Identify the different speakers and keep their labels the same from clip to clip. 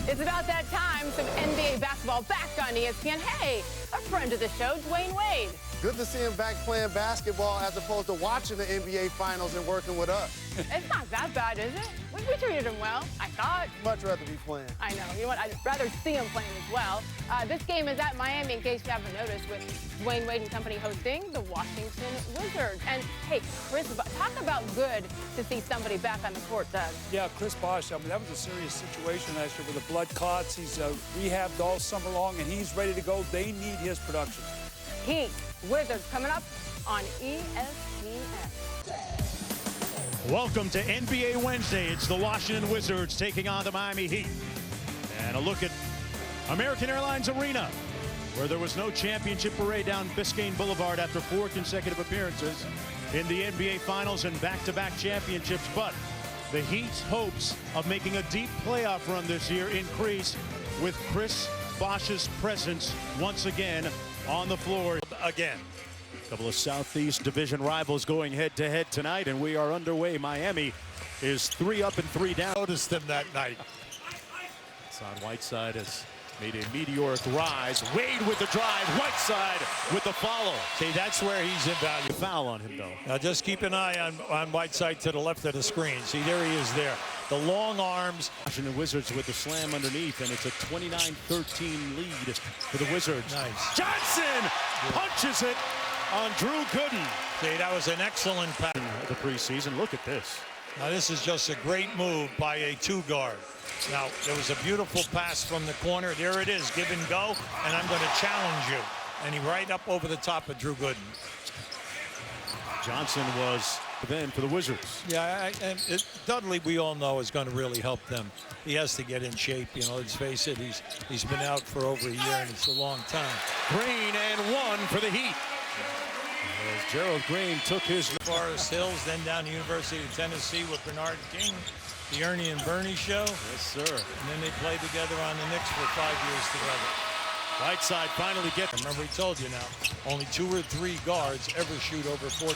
Speaker 1: It's about that time, some NBA basketball back on ESPN. Hey, a friend of the show, Dwayne Wade.
Speaker 2: Good to see him back playing basketball as opposed to watching the NBA Finals and working with us.
Speaker 1: It's not that bad, is it? We treated him well, I thought.
Speaker 2: Much rather be playing.
Speaker 1: I know. You know what? I'd rather see him playing as well. This game is at Miami, in case you haven't noticed, with Dwayne Wade and company hosting the Washington Wizards. And, hey, talk about good to see somebody back on the court, Doug.
Speaker 3: Yeah, Chris Bosh, I mean, that was a serious situation last year with the blood clots. He's rehabbed all summer long, and he's ready to go. They need his production.
Speaker 1: Heat, Wizards, coming up on ESPN.
Speaker 4: Welcome to NBA Wednesday. It's the Washington Wizards taking on the Miami Heat. And a look at American Airlines Arena, where there was no championship parade down Biscayne Boulevard after 4 consecutive appearances in the NBA Finals and back-to-back championships. But the Heat's hopes of making a deep playoff run this year increase with Chris Bosh's presence once again on the floor. Again. A couple of Southeast Division rivals going head-to-head tonight, and we are underway. Miami is 3 up and 3 down.
Speaker 5: Noticed them that night.
Speaker 4: Hassan Whiteside has made a meteoric rise. Wade with the drive. Whiteside with the follow.
Speaker 5: See, that's where he's invaluable.
Speaker 4: Foul on him, though.
Speaker 5: Now just keep an eye on Whiteside to the left of the screen. See, there he is there. The long arms.
Speaker 4: Washington Wizards with the slam underneath, and it's a 29-13 lead for the Wizards.
Speaker 5: Nice.
Speaker 4: Johnson punches it on Drew Gooden.
Speaker 5: See, that was an excellent pass.
Speaker 4: The preseason, look at this.
Speaker 5: Now this is just a great move by a 2-guard. Now there was a beautiful pass from the corner. There it is, give and go, and I'm going to challenge you. And he right up over the top of Drew Gooden. Johnson was
Speaker 4: then for the Wizards.
Speaker 5: Yeah, Dudley, we all know, is going to really help them. He has to get in shape. You know, let's face it, he's been out for over a year, and it's a long time.
Speaker 4: Green and 1 for the Heat. As Gerald Green took his
Speaker 5: Forest Hills, then down to University of Tennessee with Bernard King, the Ernie and Bernie show.
Speaker 4: Yes, sir.
Speaker 5: And then they played together on the Knicks for 5 years together.
Speaker 4: Whiteside finally gets.
Speaker 5: Remember, he told you now, only 2 or 3 guards ever shoot over 40%.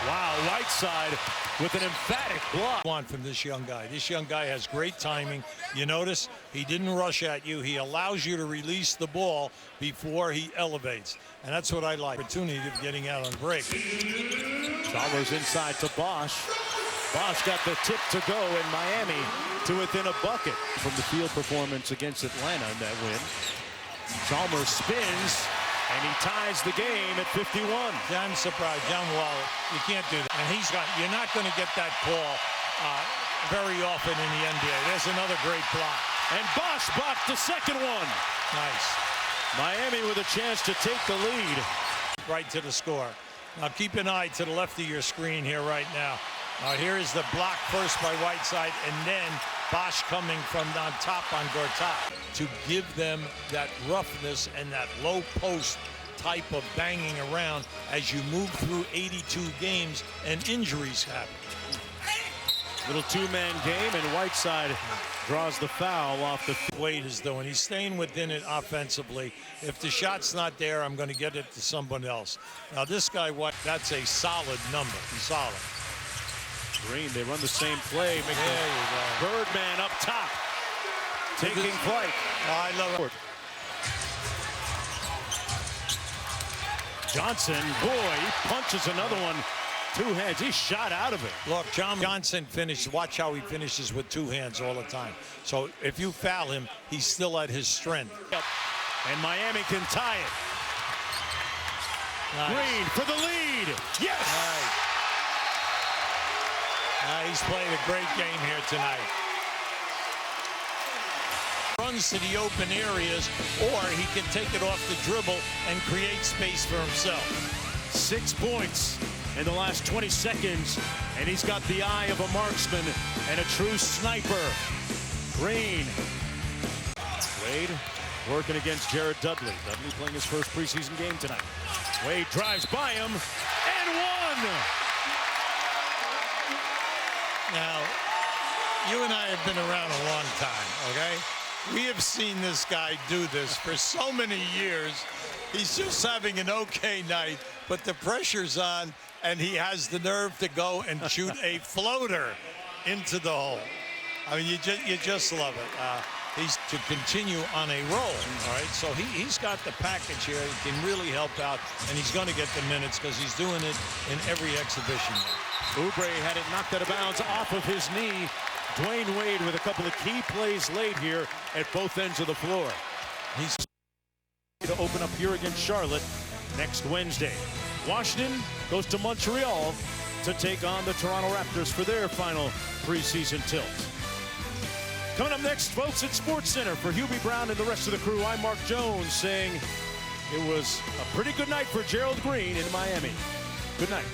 Speaker 4: Wow, Whiteside with an emphatic block.
Speaker 5: Want from this young guy. This young guy has great timing. You notice he didn't rush at you. He allows you to release the ball before he elevates. And that's what I like. Opportunity of getting out on break.
Speaker 4: Chalmers inside to Bosh. Bosh got the tip to go in Miami to within a bucket from the field performance against Atlanta in that win. Chalmers spins, and he ties the game at 51.
Speaker 5: I'm surprised. John Wall, you can't do that. And you're not going to get that call very often in the NBA. There's another great block.
Speaker 4: And Bosh blocked the second one.
Speaker 5: Nice.
Speaker 4: Miami with a chance to take the lead.
Speaker 5: Right to the score. Now keep an eye to the left of your screen here right now. Here is the block first by Whiteside, and then Bosh coming from on top on Gortat to give them that roughness and that low post type of banging around as you move through 82 games and injuries happen.
Speaker 4: Little 2-man game, and Whiteside draws the foul off the field.
Speaker 5: Wade is doing. He's staying within it offensively. If the shot's not there, I'm going to get it to someone else. Now this guy, White, that's a solid number. He's solid.
Speaker 4: Green, they run the same play.
Speaker 5: There you go.
Speaker 4: Birdman up top, taking flight.
Speaker 5: Oh, I love it.
Speaker 4: Johnson, boy, he punches another one. 2 hands. He shot out of it.
Speaker 5: Look, Johnson finishes. Watch how he finishes with 2 hands all the time. So if you foul him, he's still at his strength.
Speaker 4: Yep. And Miami can tie it.
Speaker 5: Nice.
Speaker 4: Green for the lead. Yes.
Speaker 5: Nice. He's played a great game here tonight. Runs to the open areas, or he can take it off the dribble and create space for himself.
Speaker 4: 6 points in the last 20 seconds, and he's got the eye of a marksman and a true sniper. Green. Wade working against Jared Dudley. Dudley playing his first preseason game tonight. Wade drives by him, and 1!
Speaker 5: Now, you and I have been around a long time, okay? We have seen this guy do this for so many years. He's just having an okay night, but the pressure's on, and he has the nerve to go and shoot a floater into the hole. I mean, you just love it. he's to continue on a roll. All right, so he's got the package here. He can really help out, and he's going to get the minutes because he's doing it in every exhibition.
Speaker 4: Oubre had it knocked out of bounds off of his knee. Dwayne Wade with a couple of key plays late here at both ends of the floor. He's to open up here against Charlotte next Wednesday. Washington goes to Montreal to take on the Toronto Raptors for their final preseason tilt. Coming up next, folks, at SportsCenter for Hubie Brown and the rest of the crew, I'm Mark Jones saying it was a pretty good night for Gerald Green in Miami. Good night.